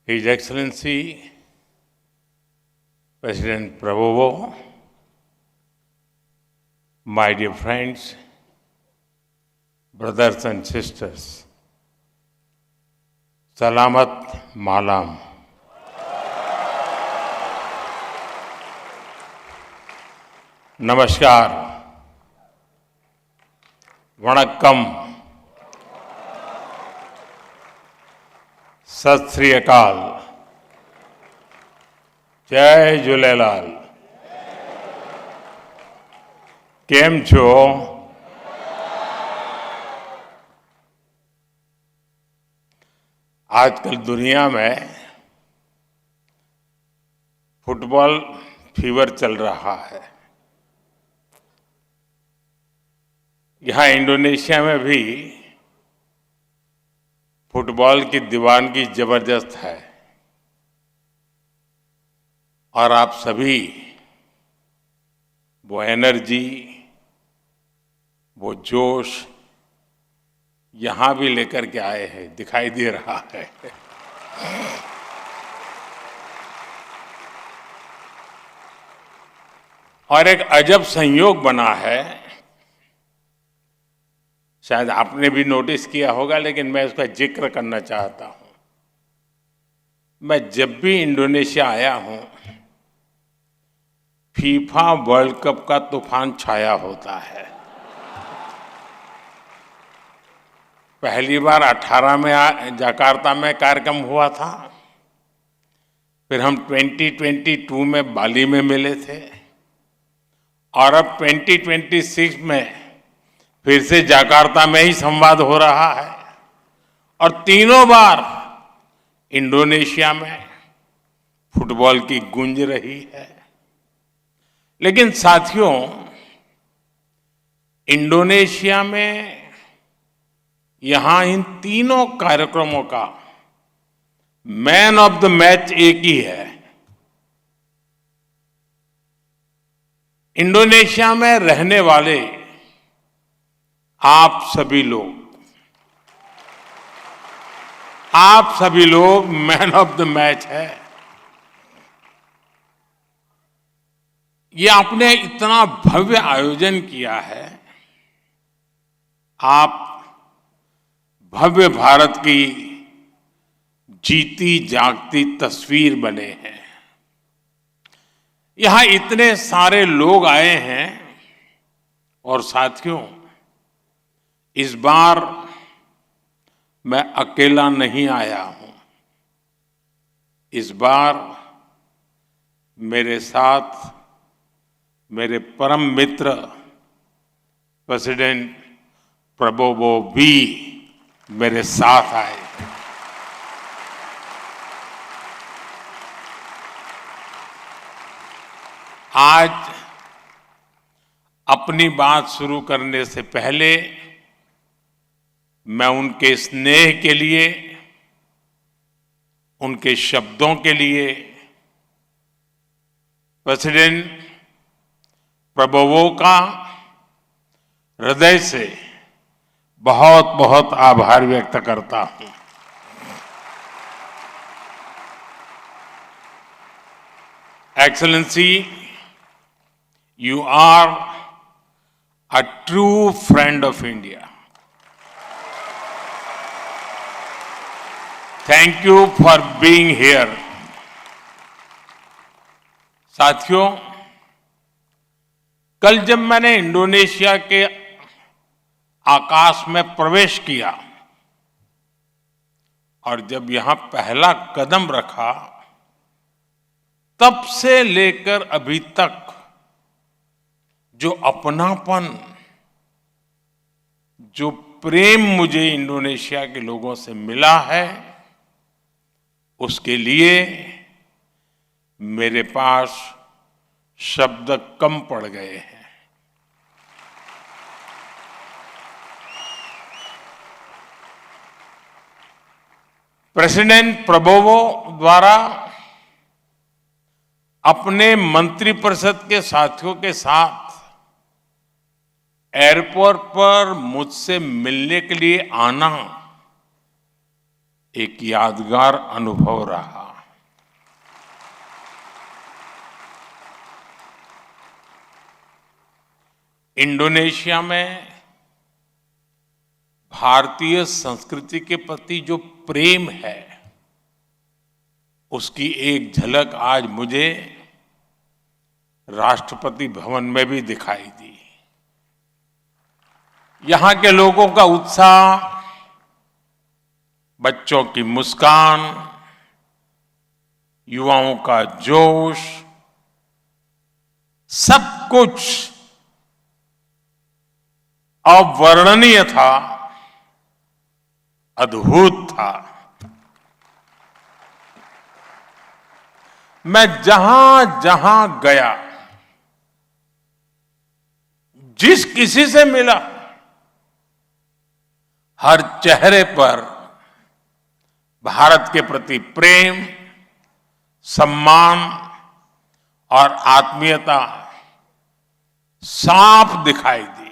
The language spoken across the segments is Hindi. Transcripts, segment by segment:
His Excellency President Prabowo, my dear friends, brothers and sisters, Salamat Malam. नमस्कार, वणक्कम, सत श्री अकाल, जय झूलेलाल। केम छो? आजकल दुनिया में फुटबॉल फीवर चल रहा है। यहाँ इंडोनेशिया में भी फुटबॉल की दीवानगी जबरदस्त है और आप सभी वो एनर्जी, वो जोश यहाँ भी लेकर के आए हैं, दिखाई दे रहा है। और एक अजब संयोग बना है, शायद आपने भी नोटिस किया होगा, लेकिन मैं उसका जिक्र करना चाहता हूं। मैं जब भी इंडोनेशिया आया हूं, फीफा वर्ल्ड कप का तूफान छाया होता है। पहली बार 18 में जकार्ता में कार्यक्रम हुआ था, फिर हम 2022 में बाली में मिले थे और अब 2026 में फिर से जकार्ता में ही संवाद हो रहा है और तीनों बार इंडोनेशिया में फुटबॉल की गूंज रही है। लेकिन साथियों, इंडोनेशिया में यहां इन तीनों कार्यक्रमों का मैन ऑफ द मैच एक ही है। इंडोनेशिया में रहने वाले आप सभी लोग मैन ऑफ द मैच है। ये आपने इतना भव्य आयोजन किया है, आप भव्य भारत की जीती जागती तस्वीर बने हैं। यहां इतने सारे लोग आए हैं और साथियों, इस बार मैं अकेला नहीं आया हूं। इस बार मेरे साथ मेरे परम मित्र प्रेसिडेंट प्रबोवो भी मेरे साथ आए। आज अपनी बात शुरू करने से पहले मैं उनके स्नेह के लिए, उनके शब्दों के लिए प्रेसिडेंट प्रबोवो का हृदय से बहुत बहुत आभार व्यक्त करता हूं। Excellency, you are a true friend of India. Thank you for being here. साथियों, कल जब मैंने इंडोनेशिया के आकाश में प्रवेश किया और जब यहां पहला कदम रखा, तब से लेकर अभी तक जो अपनापन, जो प्रेम मुझे इंडोनेशिया के लोगों से मिला है, उसके लिए मेरे पास शब्द कम पड़ गए हैं। प्रेसिडेंट प्रबोवो द्वारा अपने मंत्रिपरिषद के साथियों के साथ एयरपोर्ट पर मुझसे मिलने के लिए आना एक यादगार अनुभव रहा। इंडोनेशिया में भारतीय संस्कृति के प्रति जो प्रेम है, उसकी एक झलक आज मुझे राष्ट्रपति भवन में भी दिखाई दी। यहां के लोगों का उत्साह, बच्चों की मुस्कान, युवाओं का जोश, सब कुछ अवर्णनीय था, अद्भुत था। मैं जहां जहां गया, जिस किसी से मिला, हर चेहरे पर भारत के प्रति प्रेम, सम्मान और आत्मीयता साफ दिखाई दी।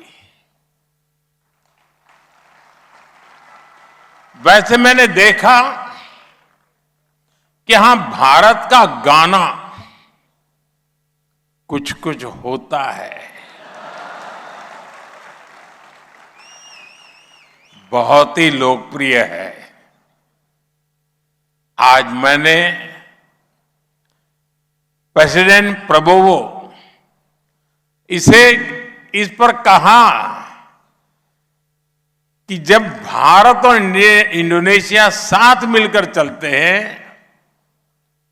वैसे मैंने देखा कि यहां भारत का गाना कुछ कुछ होता है, बहुत ही लोकप्रिय है। आज मैंने प्रेसिडेंट प्रबोवो इस पर कहा कि जब भारत और इंडोनेशिया साथ मिलकर चलते हैं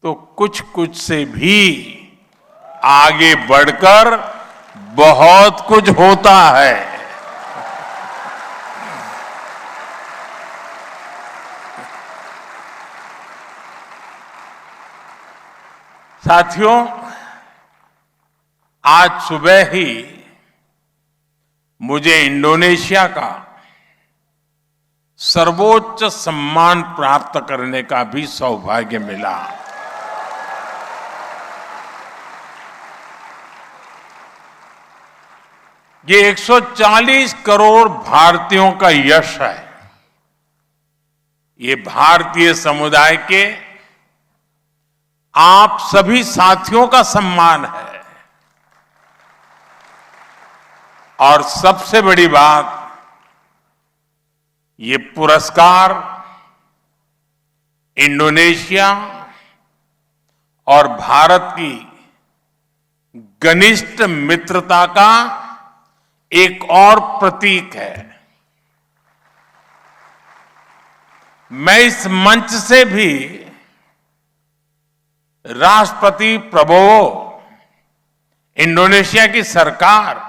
तो कुछ कुछ से भी आगे बढ़कर बहुत कुछ होता है। साथियों, आज सुबह ही मुझे इंडोनेशिया का सर्वोच्च सम्मान प्राप्त करने का भी सौभाग्य मिला। ये 140 करोड़ भारतीयों का यश है। ये भारतीय समुदाय के आप सभी साथियों का सम्मान है। और सबसे बड़ी बात, ये पुरस्कार इंडोनेशिया और भारत की घनिष्ठ मित्रता का एक और प्रतीक है। मैं इस मंच से भी राष्ट्रपति प्रबोवो, इंडोनेशिया की सरकार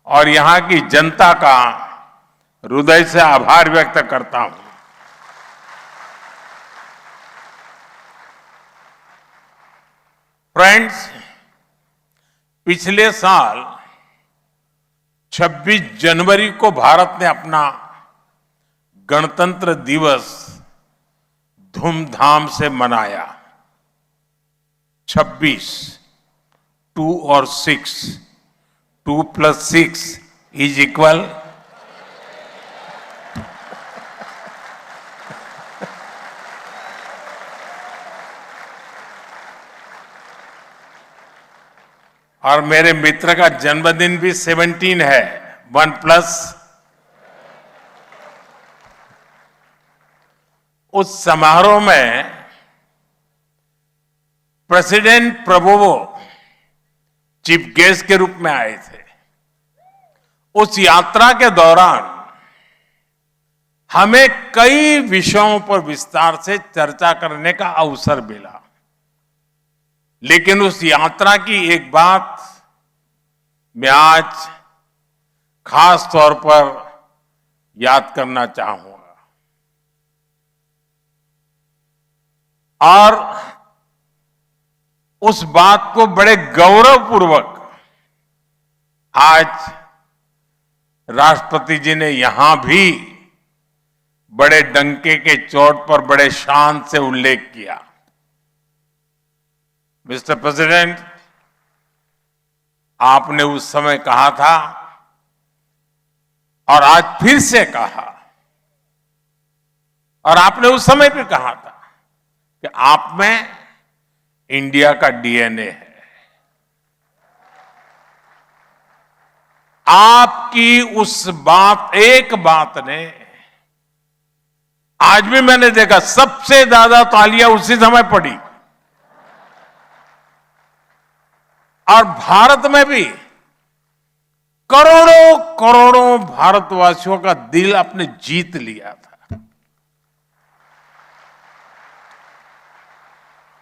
और यहां की जनता का हृदय से आभार व्यक्त करता हूं। फ्रेंड्स, पिछले साल 26 जनवरी को भारत ने अपना गणतंत्र दिवस धूमधाम से मनाया। 26, 2 और 6, 2 + 6 = और मेरे मित्र का जन्मदिन भी 17 है, 1+। उस समारोह में प्रेसिडेंट प्रबोवो चीफ गेस्ट के रूप में आए थे। उस यात्रा के दौरान हमें कई विषयों पर विस्तार से चर्चा करने का अवसर मिला, लेकिन उस यात्रा की एक बात मैं आज खास तौर पर याद करना चाहूंगा। और उस बात को बड़े गौरवपूर्वक आज राष्ट्रपति जी ने यहां भी बड़े डंके के चोट पर बड़े शान से उल्लेख किया। मिस्टर प्रेसिडेंट, आपने उस समय कहा था और आज फिर से कहा, और आपने उस समय भी कहा था कि आप में इंडिया का डीएनए है। आपकी उस बात, एक बात ने, आज भी मैंने देखा सबसे ज्यादा तालियां उसी समय पड़ी। और भारत में भी करोड़ों करोड़ों भारतवासियों का दिल आपने जीत लिया था।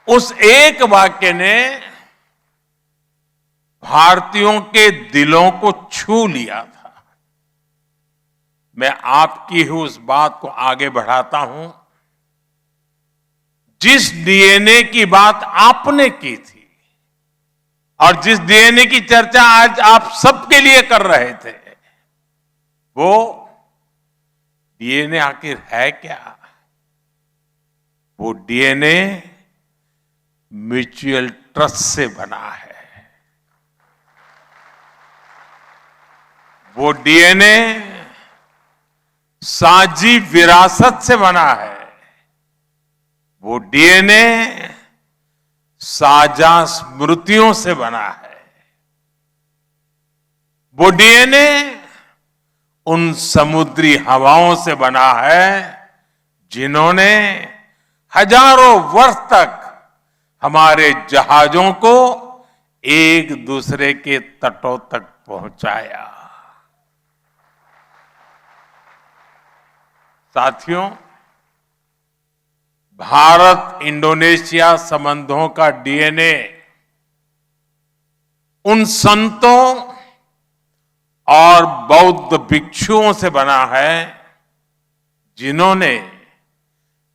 उस एक वाक्य ने भारतीयों के दिलों को छू लिया था। मैं आपकी ही उस बात को आगे बढ़ाता हूं, जिस डीएनए की बात आपने की थी और जिस डीएनए की चर्चा आज आप सबके लिए कर रहे थे, वो डीएनए आखिर है क्या? वो डीएनए म्यूचुअल ट्रस्ट से बना है। वो डीएनए साझी विरासत से बना है। वो डीएनए साझा स्मृतियों से बना है। वो डीएनए उन समुद्री हवाओं से बना है जिन्होंने हजारों वर्ष तक हमारे जहाजों को एक दूसरे के तटों तक पहुंचाया। साथियों, भारत इंडोनेशिया संबंधों का डीएनए उन संतों और बौद्ध भिक्षुओं से बना है जिन्होंने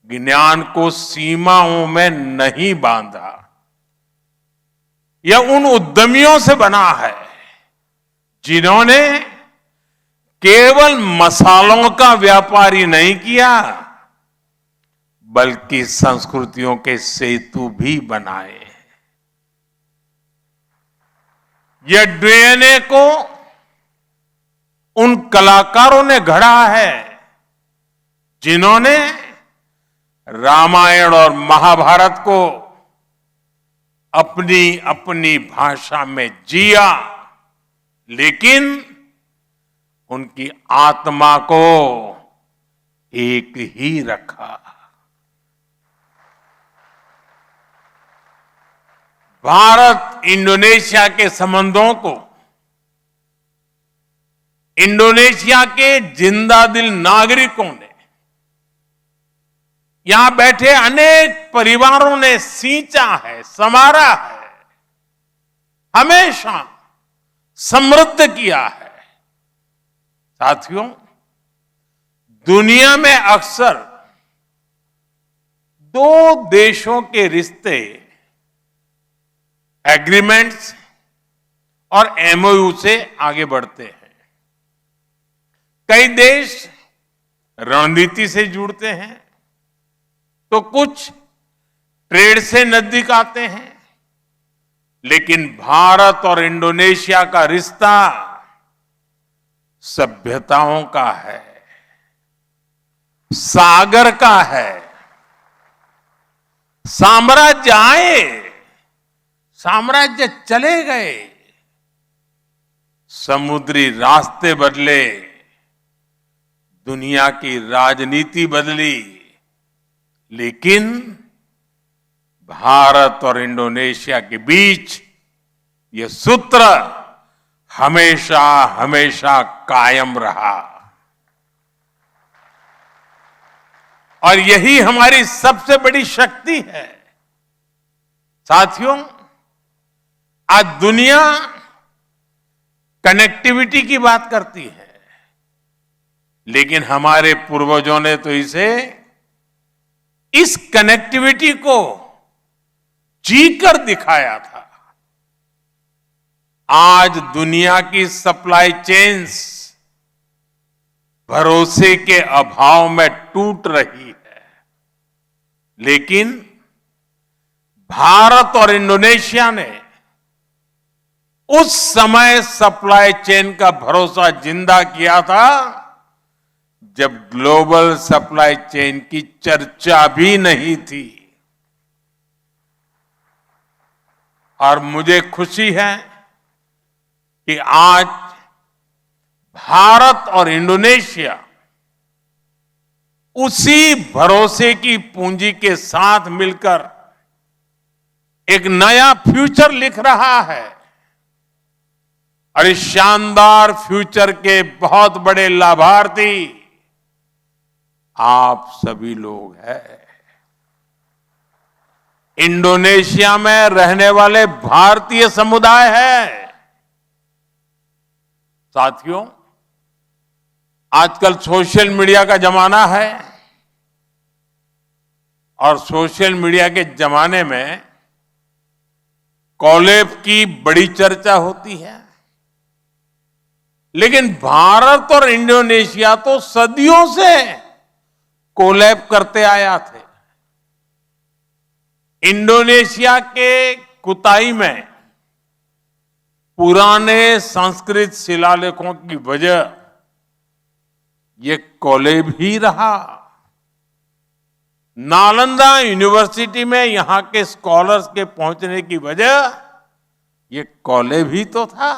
ज्ञान को सीमाओं में नहीं बांधा। यह उन उद्यमियों से बना है जिन्होंने केवल मसालों का व्यापार ही नहीं किया, बल्कि संस्कृतियों के सेतु भी बनाए। यह डीएनए को उन कलाकारों ने गढ़ा है जिन्होंने रामायण और महाभारत को अपनी अपनी भाषा में जिया, लेकिन उनकी आत्मा को एक ही रखा। भारत इंडोनेशिया के संबंधों को इंडोनेशिया के जिंदादिल नागरिकों ने, यहां बैठे अनेक परिवारों ने सींचा है, संवारा है, हमेशा समृद्ध किया है। साथियों, दुनिया में अक्सर दो देशों के रिश्ते एग्रीमेंट्स और एमओयू से आगे बढ़ते हैं। कई देश रणनीति से जुड़ते हैं तो कुछ ट्रेड से नजदीक आते हैं, लेकिन भारत और इंडोनेशिया का रिश्ता सभ्यताओं का है, सागर का है। साम्राज्य आए, साम्राज्य चले गए, समुद्री रास्ते बदले, दुनिया की राजनीति बदली, लेकिन भारत और इंडोनेशिया के बीच ये सूत्र हमेशा हमेशा कायम रहा। और यही हमारी सबसे बड़ी शक्ति है। साथियों, आज दुनिया कनेक्टिविटी की बात करती है, लेकिन हमारे पूर्वजों ने तो इस कनेक्टिविटी को जीकर दिखाया था। आज दुनिया की सप्लाई चेन्स भरोसे के अभाव में टूट रही है, लेकिन भारत और इंडोनेशिया ने उस समय सप्लाई चेन का भरोसा जिंदा किया था जब ग्लोबल सप्लाई चेन की चर्चा भी नहीं थी। और मुझे खुशी है कि आज भारत और इंडोनेशिया उसी भरोसे की पूंजी के साथ मिलकर एक नया फ्यूचर लिख रहा है। और इस शानदार फ्यूचर के बहुत बड़े लाभार्थी आप सभी लोग हैं। इंडोनेशिया में रहने वाले भारतीय समुदाय है। साथियों, आजकल सोशल मीडिया का जमाना है और सोशल मीडिया के जमाने में कोलैब की बड़ी चर्चा होती है। लेकिन भारत और इंडोनेशिया तो सदियों से कोलैब करते आया थे। इंडोनेशिया के कुताई में पुराने संस्कृत शिलालेखों की वजह ये कोलैब ही रहा। नालंदा यूनिवर्सिटी में यहां के स्कॉलर्स के पहुंचने की वजह ये कोलैब ही तो था।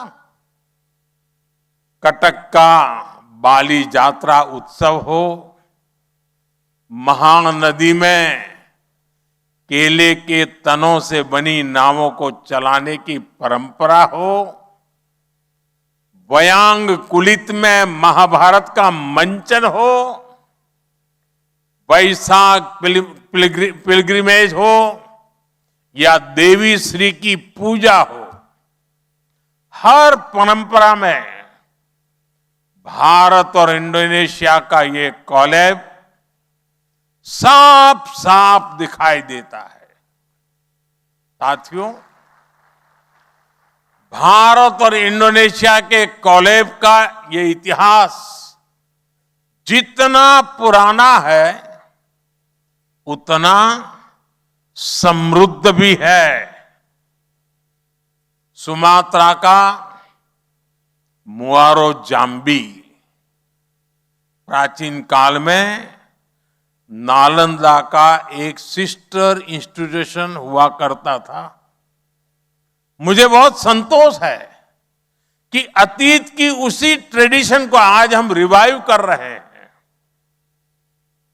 कटक का बाली यात्रा उत्सव हो, महानदी में केले के तनों से बनी नावों को चलाने की परंपरा हो, वयांग कुलित में महाभारत का मंचन हो, वैशाख पिलग्रिमेज हो या देवी श्री की पूजा हो, हर परंपरा में भारत और इंडोनेशिया का ये कोलैब साफ साफ दिखाई देता है। साथियों, भारत और इंडोनेशिया के कोलैब का ये इतिहास जितना पुराना है उतना समृद्ध भी है। सुमात्रा का मुआरो जाम्बी प्राचीन काल में नालंदा का एक सिस्टर इंस्टीट्यूशन हुआ करता था। मुझे बहुत संतोष है कि अतीत की उसी ट्रेडिशन को आज हम रिवाइव कर रहे हैं।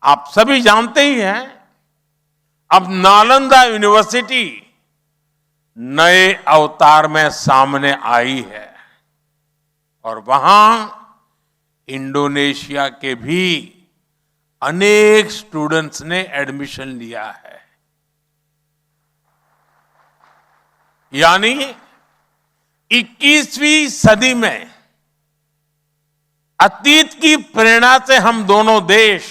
आप सभी जानते ही हैं, अब नालंदा यूनिवर्सिटी नए अवतार में सामने आई है और वहां इंडोनेशिया के भी अनेक स्टूडेंट्स ने एडमिशन लिया है। यानी 21वीं सदी में अतीत की प्रेरणा से हम दोनों देश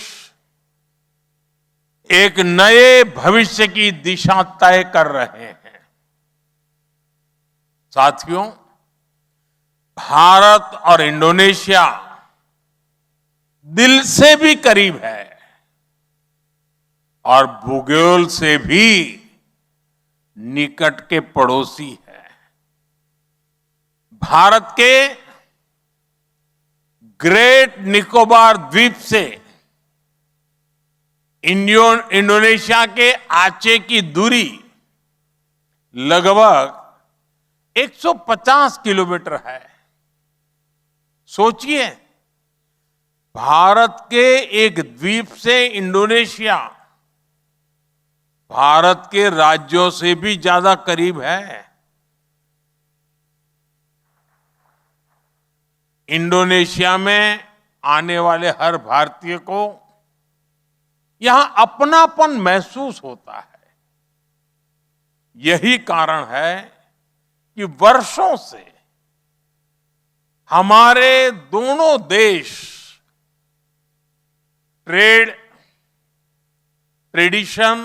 एक नए भविष्य की दिशा तय कर रहे हैं। साथियों, भारत और इंडोनेशिया दिल से भी करीब है और भूगोल से भी निकट के पड़ोसी है। भारत के ग्रेट निकोबार द्वीप से इंडोनेशिया के आचे की दूरी लगभग 150 किलोमीटर है। सोचिए, भारत के एक द्वीप से इंडोनेशिया भारत के राज्यों से भी ज्यादा करीब है। इंडोनेशिया में आने वाले हर भारतीय को यहां अपनापन महसूस होता है। यही कारण है कि वर्षों से हमारे दोनों देश ट्रेडिशन,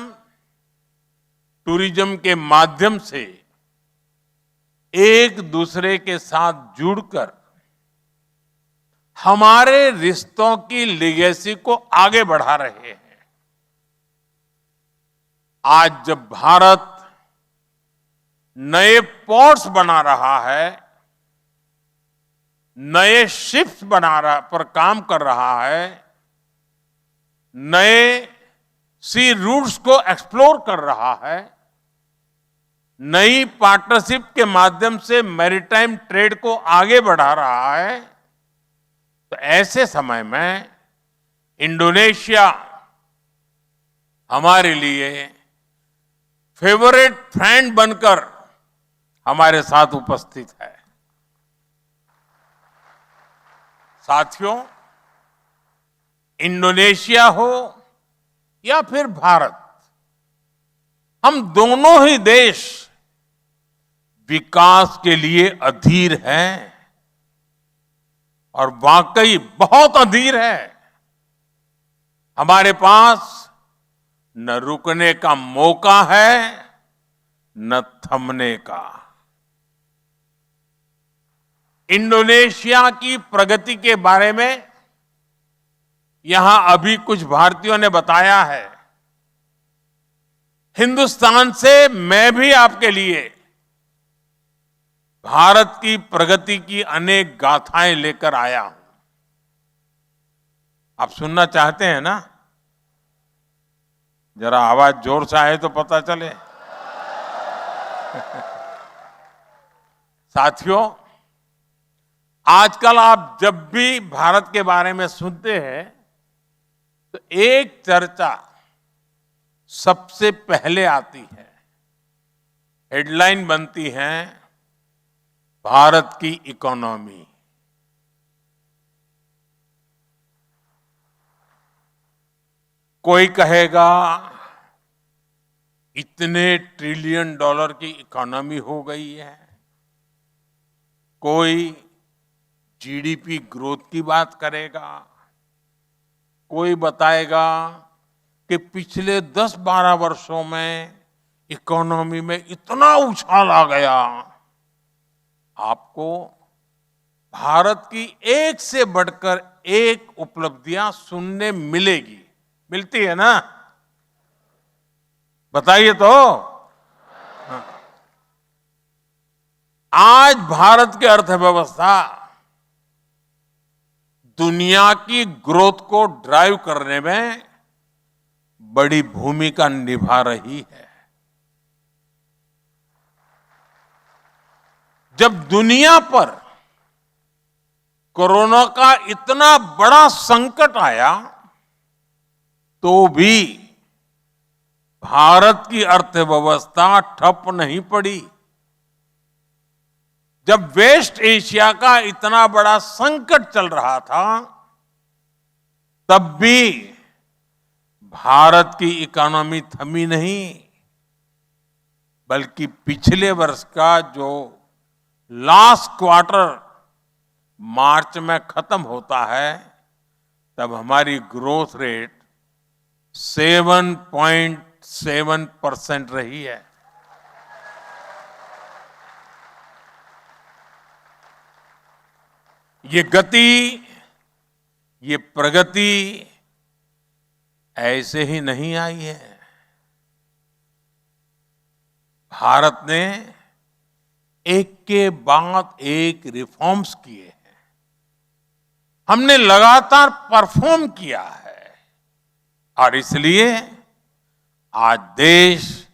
टूरिज्म के माध्यम से एक दूसरे के साथ जुड़कर हमारे रिश्तों की लेगेसी को आगे बढ़ा रहे हैं। आज जब भारत नए पोर्ट्स बना रहा है, नए शिप्स पर काम कर रहा है, नए सी रूट्स को एक्सप्लोर कर रहा है, नई पार्टनरशिप के माध्यम से मैरीटाइम ट्रेड को आगे बढ़ा रहा है। तो ऐसे समय में इंडोनेशिया हमारे लिए फेवरेट फ्रेंड बनकर हमारे साथ उपस्थित है। साथियों, इंडोनेशिया हो या फिर भारत, हम दोनों ही देश विकास के लिए अधीर हैं और वाकई बहुत अधीर है। हमारे पास न रुकने का मौका है न थमने का। इंडोनेशिया की प्रगति के बारे में यहां अभी कुछ भारतीयों ने बताया है। हिंदुस्तान से मैं भी आपके लिए भारत की प्रगति की अनेक गाथाएं लेकर आया हूं। आप सुनना चाहते हैं ना? जरा आवाज जोर से आए तो पता चले। साथियों, आजकल आप जब भी भारत के बारे में सुनते हैं तो एक चर्चा सबसे पहले आती है, हेडलाइन बनती है, भारत की इकोनॉमी। कोई कहेगा इतने ट्रिलियन डॉलर की इकोनॉमी हो गई है, कोई जीडीपी ग्रोथ की बात करेगा, कोई बताएगा कि पिछले 10-12 वर्षों में इकोनॉमी में इतना उछाल आ गया। आपको भारत की एक से बढ़कर एक उपलब्धियां सुनने मिलती है ना? बताइए तो। हाँ। आज भारत की अर्थव्यवस्था दुनिया की ग्रोथ को ड्राइव करने में बड़ी भूमिका निभा रही है। जब दुनिया पर कोरोना का इतना बड़ा संकट आया तो भी भारत की अर्थव्यवस्था ठप नहीं पड़ी। जब वेस्ट एशिया का इतना बड़ा संकट चल रहा था तब भी भारत की इकोनॉमी थमी नहीं, बल्कि पिछले वर्ष का जो लास्ट क्वार्टर मार्च में खत्म होता है तब हमारी ग्रोथ रेट 7.7% रही है। ये गति, ये प्रगति ऐसे ही नहीं आई है। भारत ने एक के बाद एक रिफॉर्म्स किए हैं, हमने लगातार परफॉर्म किया है और इसलिए आज देश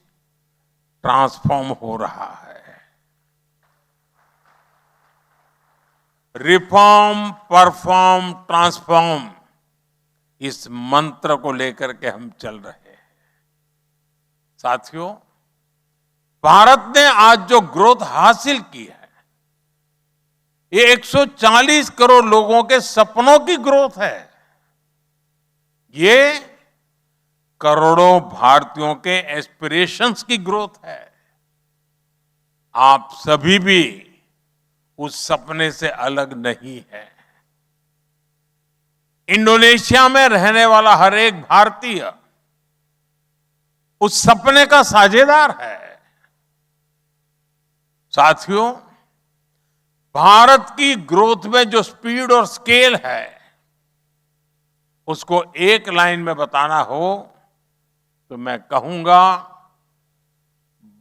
ट्रांसफॉर्म हो रहा है। रिफॉर्म, परफॉर्म, ट्रांसफॉर्म, इस मंत्र को लेकर के हम चल रहे हैं। साथियों, भारत ने आज जो ग्रोथ हासिल की है ये 140 करोड़ लोगों के सपनों की ग्रोथ है। ये करोड़ों भारतीयों के एस्पिरेशंस की ग्रोथ है। आप सभी भी उस सपने से अलग नहीं है। इंडोनेशिया में रहने वाला हर एक भारतीय उस सपने का साझेदार है। साथियों, भारत की ग्रोथ में जो स्पीड और स्केल है उसको एक लाइन में बताना हो तो मैं कहूंगा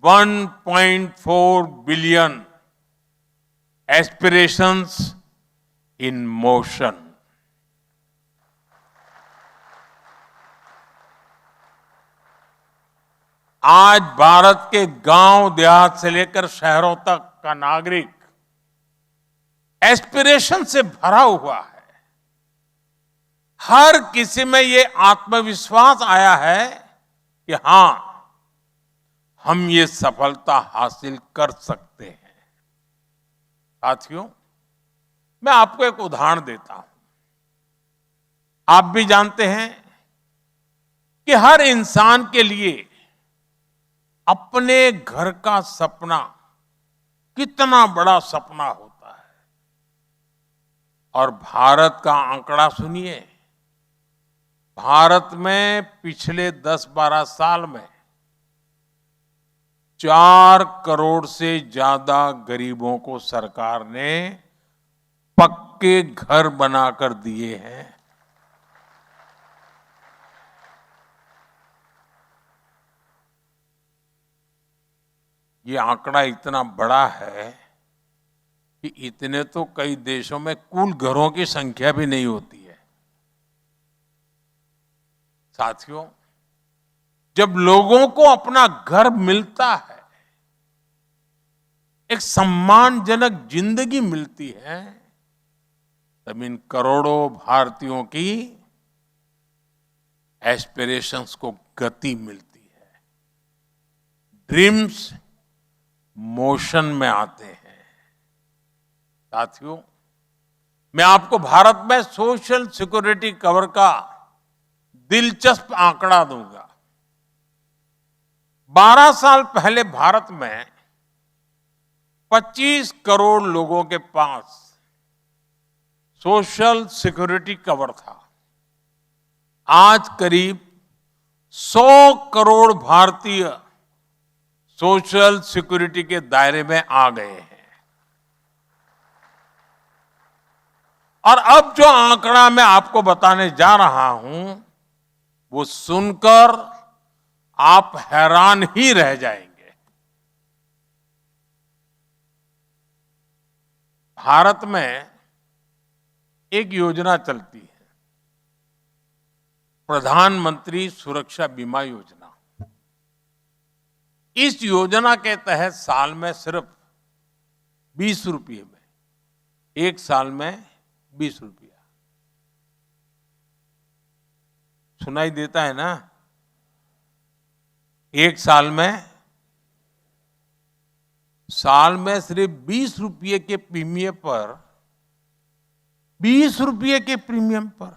1.4 बिलियन एस्पिरेशंस इन मोशन। आज भारत के गांव देहात से लेकर शहरों तक का नागरिक एस्पिरेशन से भरा हुआ है। हर किसी में ये आत्मविश्वास आया है कि हां, हम ये सफलता हासिल कर सकते हैं। साथियों, मैं आपको एक उदाहरण देता हूं। आप भी जानते हैं कि हर इंसान के लिए अपने घर का सपना कितना बड़ा सपना होता है। और भारत का आंकड़ा सुनिए। भारत में पिछले 10-12 साल में 4 करोड़ से ज्यादा गरीबों को सरकार ने पक्के घर बनाकर दिए हैं। ये आंकड़ा इतना बड़ा है कि इतने तो कई देशों में कुल घरों की संख्या भी नहीं होती है। साथियों, जब लोगों को अपना घर मिलता है, एक सम्मानजनक जिंदगी मिलती है, तब इन करोड़ों भारतीयों की एस्पिरेशंस को गति मिलती है। ड्रीम्स मोशन में आते हैं। साथियों, मैं आपको भारत में सोशल सिक्योरिटी कवर का दिलचस्प आंकड़ा दूंगा। 12 साल पहले भारत में 25 करोड़ लोगों के पास सोशल सिक्योरिटी कवर था। आज करीब 100 करोड़ भारतीय सोशल सिक्योरिटी के दायरे में आ गए हैं। और अब जो आंकड़ा मैं आपको बताने जा रहा हूं, वो सुनकर आप हैरान ही रह जाएंगे। भारत में एक योजना चलती है, प्रधानमंत्री सुरक्षा बीमा योजना। इस योजना के तहत साल में सिर्फ 20 रुपये में, एक साल में 20 रुपया सुनाई देता है ना? एक साल में सिर्फ 20 रुपये के प्रीमियम पर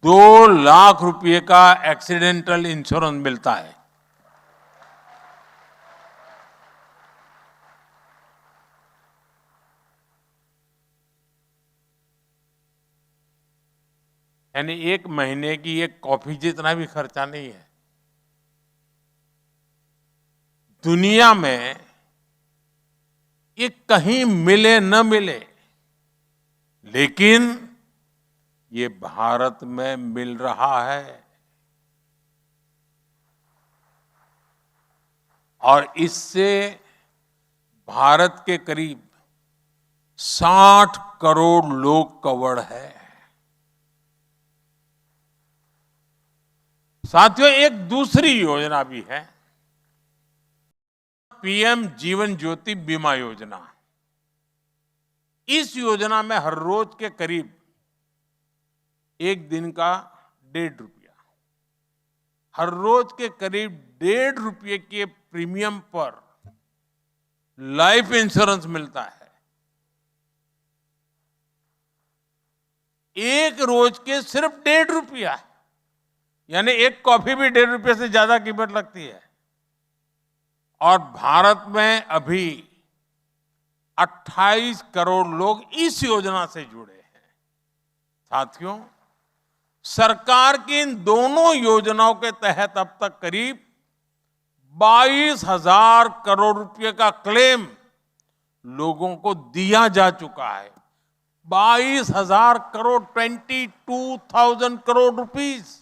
2 लाख रुपए का एक्सीडेंटल इंश्योरेंस मिलता है। यानी एक महीने की एक कॉफी जितना भी खर्चा नहीं है। दुनिया में ये कहीं मिले न मिले, लेकिन ये भारत में मिल रहा है। और इससे भारत के करीब 60 करोड़ लोग कवर्ड है। साथियों, एक दूसरी योजना भी है, पीएम जीवन ज्योति बीमा योजना। इस योजना में हर रोज के करीब एक दिन का 1.5 रुपया, हर रोज के करीब 1.5 रुपये के प्रीमियम पर लाइफ इंश्योरेंस मिलता है। एक रोज के सिर्फ 1.5 रुपया, यानी एक कॉफी भी 1.5 रुपये से ज्यादा कीमत लगती है। और भारत में अभी 28 करोड़ लोग इस योजना से जुड़े हैं। साथियों, सरकार की इन दोनों योजनाओं के तहत अब तक करीब 22,000 करोड़ रुपए का क्लेम लोगों को दिया जा चुका है। 22,000 करोड़, 22,000 करोड़ रुपीस।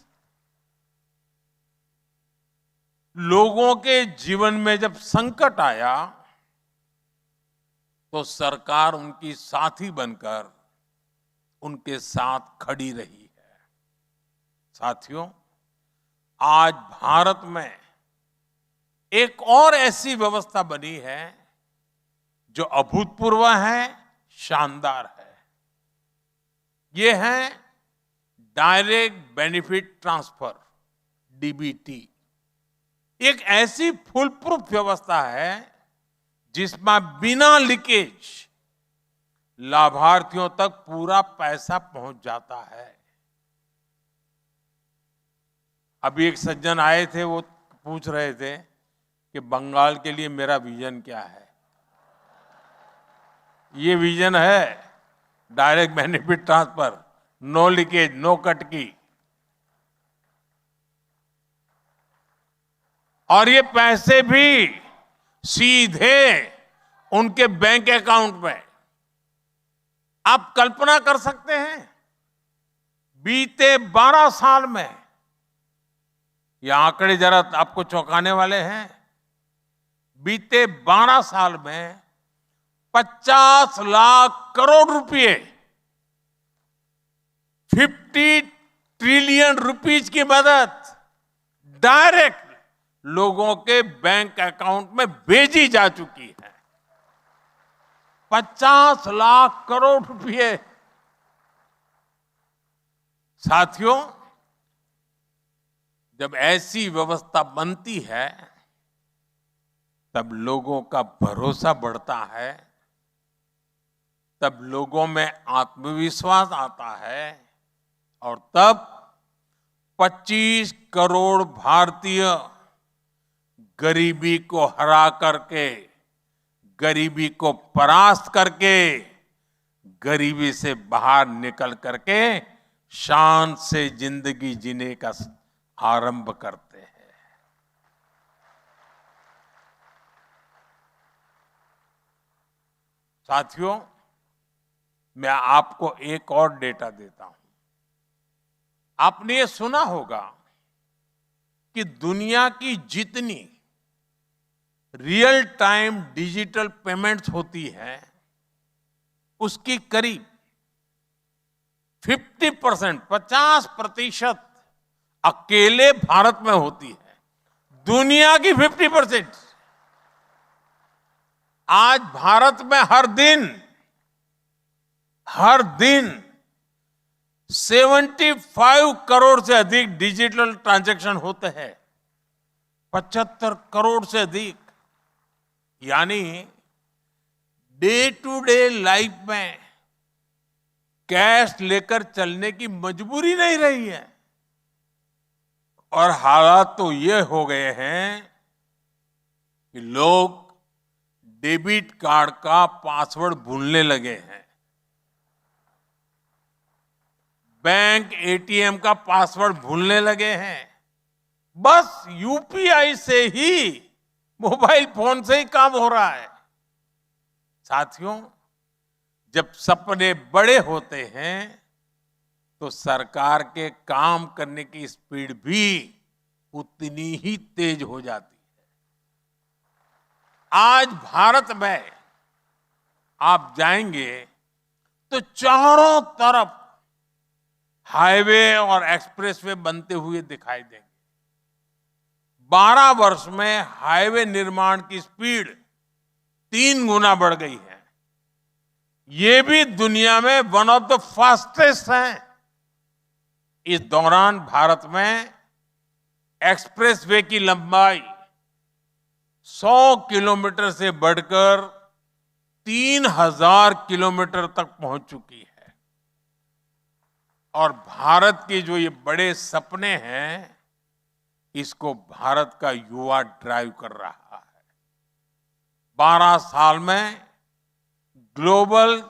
लोगों के जीवन में जब संकट आया तो सरकार उनकी साथी बनकर उनके साथ खड़ी रही है। साथियों, आज भारत में एक और ऐसी व्यवस्था बनी है जो अभूतपूर्व है, शानदार है। ये है डायरेक्ट बेनिफिट ट्रांसफर, डीबीटी। एक ऐसी फुल प्रूफ व्यवस्था है जिसमें बिना लीकेज लाभार्थियों तक पूरा पैसा पहुंच जाता है। अभी एक सज्जन आए थे, वो पूछ रहे थे कि बंगाल के लिए मेरा विजन क्या है। ये विजन है direct benefit transfer, no leakage, no cut की। और ये पैसे भी सीधे उनके बैंक अकाउंट में। आप कल्पना कर सकते हैं, बीते 12 साल में, ये आंकड़े जरा आपको चौंकाने वाले हैं, बीते 12 साल में 50 लाख करोड़ रुपए, 50 ट्रिलियन रुपीज की मदद डायरेक्ट लोगों के बैंक अकाउंट में भेजी जा चुकी है। 50 लाख करोड़ रुपए। साथियों, जब ऐसी व्यवस्था बनती है तब लोगों का भरोसा बढ़ता है, तब लोगों में आत्मविश्वास आता है, और तब 25 करोड़ भारतीय गरीबी को हरा करके, गरीबी को परास्त करके, गरीबी से बाहर निकल करके शान से जिंदगी जीने का आरंभ करते हैं। साथियों, मैं आपको एक और डेटा देता हूं। आपने ये सुना होगा कि दुनिया की जितनी रियल टाइम डिजिटल पेमेंट्स होती है, उसकी करीब 50% अकेले भारत में होती है। दुनिया की 50%। आज भारत में हर दिन 75 करोड़ से अधिक डिजिटल ट्रांजैक्शन होते हैं। 75 करोड़ से अधिक। यानी डे टू डे लाइफ में कैश लेकर चलने की मजबूरी नहीं रही है। और हालात तो ये हो गए हैं कि लोग डेबिट कार्ड का पासवर्ड भूलने लगे हैं, बैंक एटीएम का पासवर्ड भूलने लगे हैं। बस यूपीआई से ही, मोबाइल फोन से ही काम हो रहा है। साथियों, जब सपने बड़े होते हैं तो सरकार के काम करने की स्पीड भी उतनी ही तेज हो जाती है। आज भारत में आप जाएंगे तो चारों तरफ हाईवे और एक्सप्रेसवे बनते हुए दिखाई देंगे। 12 वर्ष में हाईवे निर्माण की स्पीड 3 गुना बढ़ गई है। ये भी दुनिया में वन ऑफ द फास्टेस्ट है। इस दौरान भारत में एक्सप्रेसवे की लंबाई 100 किलोमीटर से बढ़कर 3000 किलोमीटर तक पहुंच चुकी है। और भारत के जो ये बड़े सपने हैं, इसको भारत का युवा ड्राइव कर रहा है। 12 साल में ग्लोबल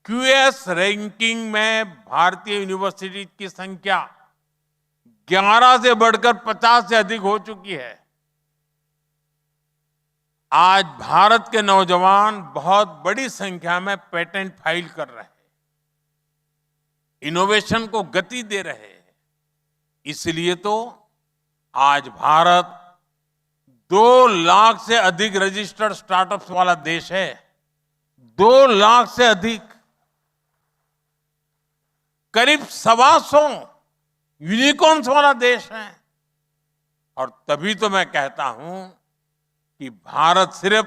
क्यूएस रैंकिंग में भारतीय यूनिवर्सिटी की संख्या 11 से बढ़कर 50 से अधिक हो चुकी है। आज भारत के नौजवान बहुत बड़ी संख्या में पेटेंट फाइल कर रहे हैं, इनोवेशन को गति दे रहे हैं। इसलिए तो आज भारत 2 लाख से अधिक रजिस्टर्ड स्टार्टअप्स वाला देश है। 2 लाख से अधिक। करीब 125 यूनिकॉर्न्स वाला देश है। और तभी तो मैं कहता हूं कि भारत सिर्फ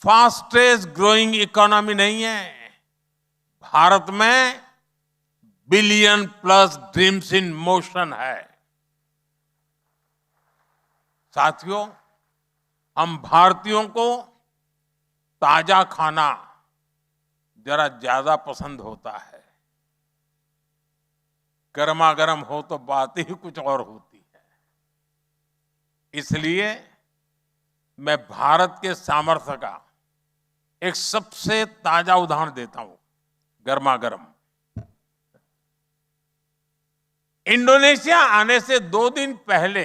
फास्टेस्ट ग्रोइंग इकोनॉमी नहीं है, भारत में billion plus dreams in motion है। साथियों, हम भारतीयों को ताजा खाना जरा ज्यादा पसंद होता है। गर्मा गर्म हो तो बात ही कुछ और होती है। इसलिए मैं भारत के सामर्थ्य का एक सबसे ताजा उदाहरण देता हूं, गर्मा गर्म। इंडोनेशिया आने से 2 दिन पहले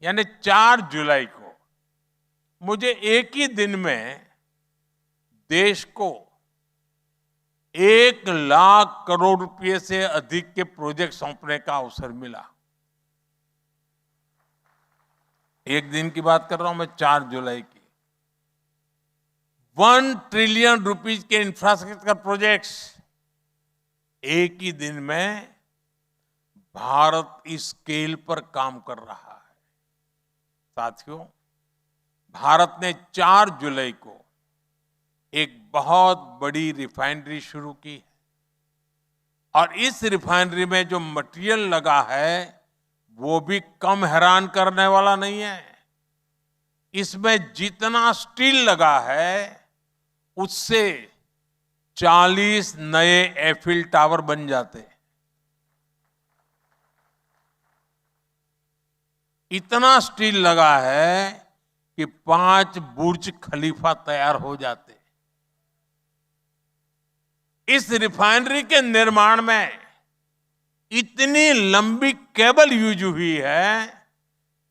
यानी 4 जुलाई को मुझे एक ही दिन में देश को 1 लाख करोड़ रुपए से अधिक के प्रोजेक्ट सौंपने का अवसर मिला। एक दिन की बात कर रहा हूं मैं, 4 जुलाई की। 1 ट्रिलियन रुपीज के इंफ्रास्ट्रक्चर प्रोजेक्ट्स एक ही दिन में भारत इस स्केल पर काम कर रहा है। साथियों, भारत ने 4 जुलाई को एक बहुत बड़ी रिफाइनरी शुरू की है और इस रिफाइनरी में जो मटेरियल लगा है वो भी कम हैरान करने वाला नहीं है। इसमें जितना स्टील लगा है उससे 40 नए एफिल टावर बन जाते हैं। इतना स्टील लगा है कि 5 बुर्ज खलीफा तैयार हो जाते हैं। इस रिफाइनरी के निर्माण में इतनी लंबी केबल यूज हुई है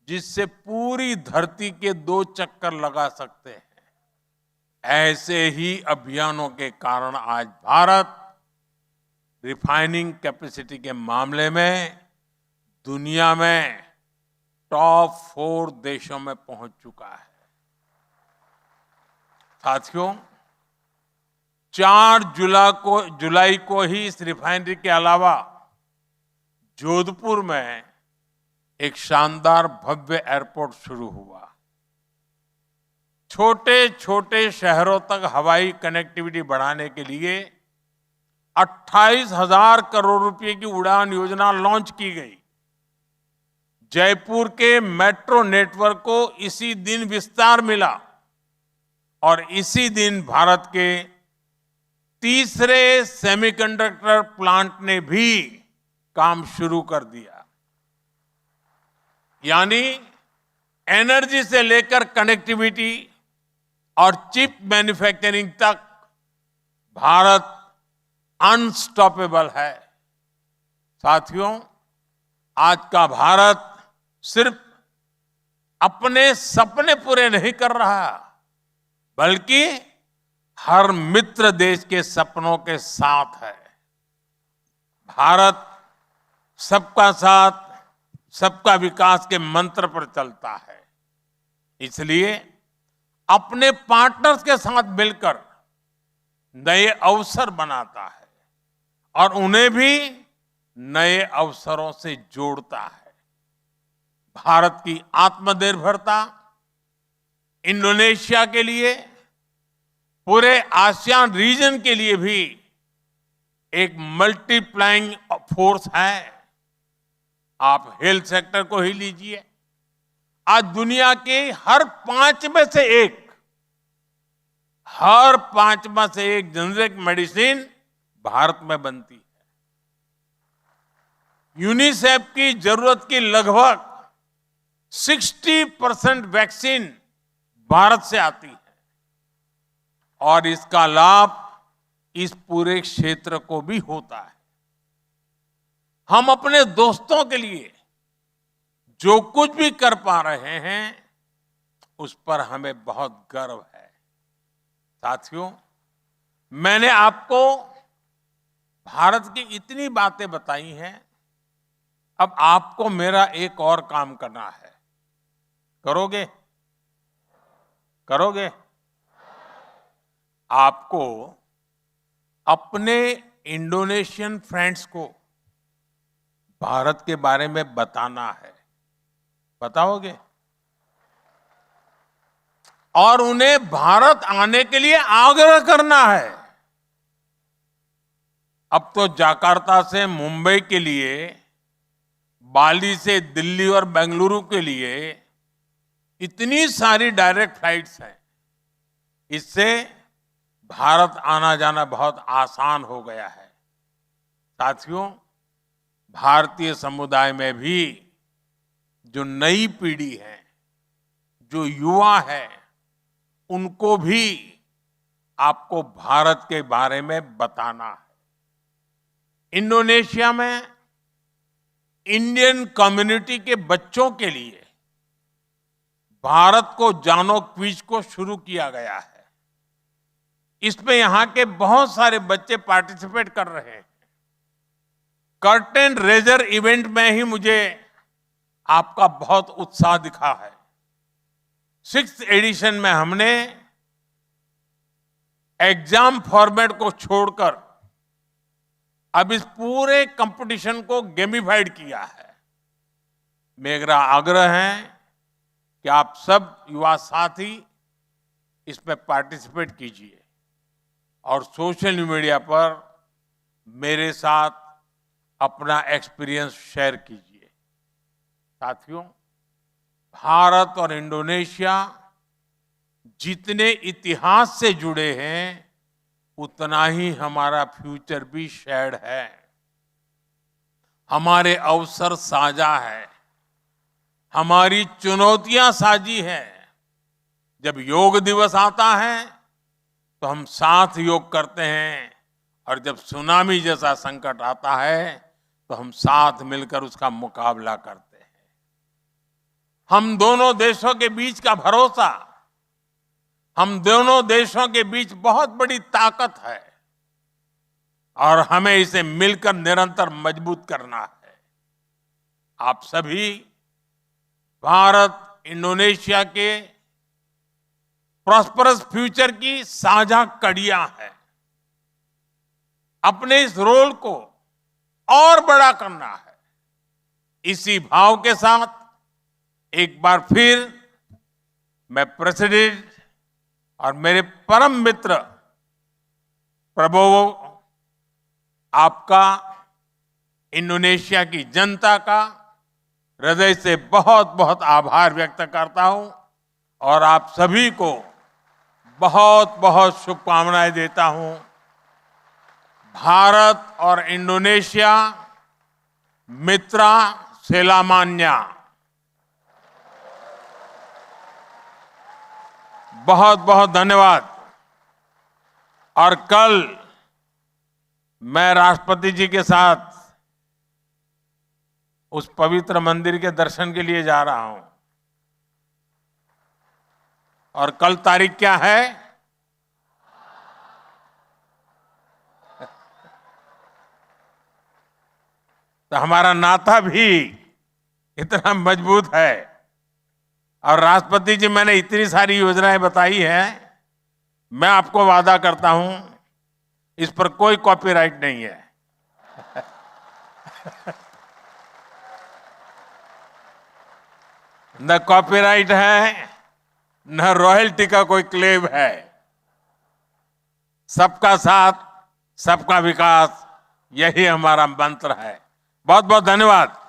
जिससे पूरी धरती के 2 चक्कर लगा सकते हैं। ऐसे ही अभियानों के कारण आज भारत रिफाइनिंग कैपेसिटी के मामले में दुनिया में टॉप 4 देशों में पहुंच चुका है। साथियों, 4 जुलाई को ही इस रिफाइनरी के अलावा जोधपुर में एक शानदार भव्य एयरपोर्ट शुरू हुआ। छोटे छोटे शहरों तक हवाई कनेक्टिविटी बढ़ाने के लिए 28,000 करोड़ रुपए की उड़ान योजना लॉन्च की गई। जयपुर के मेट्रो नेटवर्क को इसी दिन विस्तार मिला और इसी दिन भारत के तीसरे सेमीकंडक्टर प्लांट ने भी काम शुरू कर दिया। यानी एनर्जी से लेकर कनेक्टिविटी और चिप मैन्युफैक्चरिंग तक भारत अनस्टॉपेबल है। साथियों, आज का भारत सिर्फ अपने सपने पूरे नहीं कर रहा, बल्कि हर मित्र देश के सपनों के साथ है। भारत सबका साथ, सबका विकास के मंत्र पर चलता है। इसलिए अपने पार्टनर्स के साथ मिलकर नए अवसर बनाता है और उन्हें भी नए अवसरों से जोड़ता है। भारत की आत्मनिर्भरता इंडोनेशिया के लिए, पूरे आसियान रीजन के लिए भी एक मल्टीप्लाइंग फोर्स है। आप हेल्थ सेक्टर को ही लीजिए, आज दुनिया के हर 5 में से एक जेनेरिक मेडिसिन भारत में बनती है। यूनिसेफ की जरूरत की लगभग 60% वैक्सीन भारत से आती है और इसका लाभ इस पूरे क्षेत्र को भी होता है। हम अपने दोस्तों के लिए जो कुछ भी कर पा रहे हैं उस पर हमें बहुत गर्व है। साथियों, मैंने आपको भारत की इतनी बातें बताई हैं, अब आपको मेरा एक और काम करना है। करोगे? करोगे? आपको अपने इंडोनेशियन फ्रेंड्स को भारत के बारे में बताना है। बताओगे? और उन्हें भारत आने के लिए आग्रह करना है। अब तो जाकार्ता से मुंबई के लिए, बाली से दिल्ली और बेंगलुरु के लिए इतनी सारी डायरेक्ट फ्लाइट्स हैं, इससे भारत आना जाना बहुत आसान हो गया है। साथियों, भारतीय समुदाय में भी जो नई पीढ़ी है, जो युवा है, उनको भी आपको भारत के बारे में बताना है। इंडोनेशिया में इंडियन कम्युनिटी के बच्चों के लिए भारत को जानो क्विज को शुरू किया गया है। इसमें यहां के बहुत सारे बच्चे पार्टिसिपेट कर रहे हैं। कर्टेन रेजर इवेंट में ही मुझे आपका बहुत उत्साह दिखा है। 6th एडिशन में हमने एग्जाम फॉर्मेट को छोड़कर अब इस पूरे कंपटीशन को गेमिफाइड किया है। मेरा आग्रह है कि आप सब युवा साथी इसमें पार्टिसिपेट कीजिए और सोशल मीडिया पर मेरे साथ अपना एक्सपीरियंस शेयर कीजिए। साथियों, भारत और इंडोनेशिया जितने इतिहास से जुड़े हैं, उतना ही हमारा फ्यूचर भी शेयर्ड है। हमारे अवसर साझा है, हमारी चुनौतियां साझी हैं। जब योग दिवस आता है तो हम साथ योग करते हैं, और जब सुनामी जैसा संकट आता है तो हम साथ मिलकर उसका मुकाबला करते हैं। हम दोनों देशों के बीच का भरोसा, हम दोनों देशों के बीच बहुत बड़ी ताकत है, और हमें इसे मिलकर निरंतर मजबूत करना है। आप सभी भारत इंडोनेशिया के प्रॉस्परस फ्यूचर की साझा कड़ियां हैं। अपने इस रोल को और बड़ा करना है। इसी भाव के साथ एक बार फिर मैं प्रेसिडेंट और मेरे परम मित्र प्रबोवो, आपका, इंडोनेशिया की जनता का हृदय से बहुत बहुत आभार व्यक्त करता हूं, और आप सभी को बहुत बहुत शुभकामनाएं देता हूं। भारत और इंडोनेशिया मित्रा सेलामान्या। बहुत बहुत धन्यवाद। और कल मैं राष्ट्रपति जी के साथ उस पवित्र मंदिर के दर्शन के लिए जा रहा हूं। और कल तारीख क्या है? तो हमारा नाता भी इतना मजबूत है। और राष्ट्रपति जी, मैंने इतनी सारी योजनाएं बताई हैं, मैं आपको वादा करता हूं इस पर कोई कॉपीराइट नहीं है। न कॉपीराइट है, न रॉयल्टी का कोई क्लेम है। सबका साथ, सबका विकास, यही हमारा मंत्र है। बहुत बहुत धन्यवाद।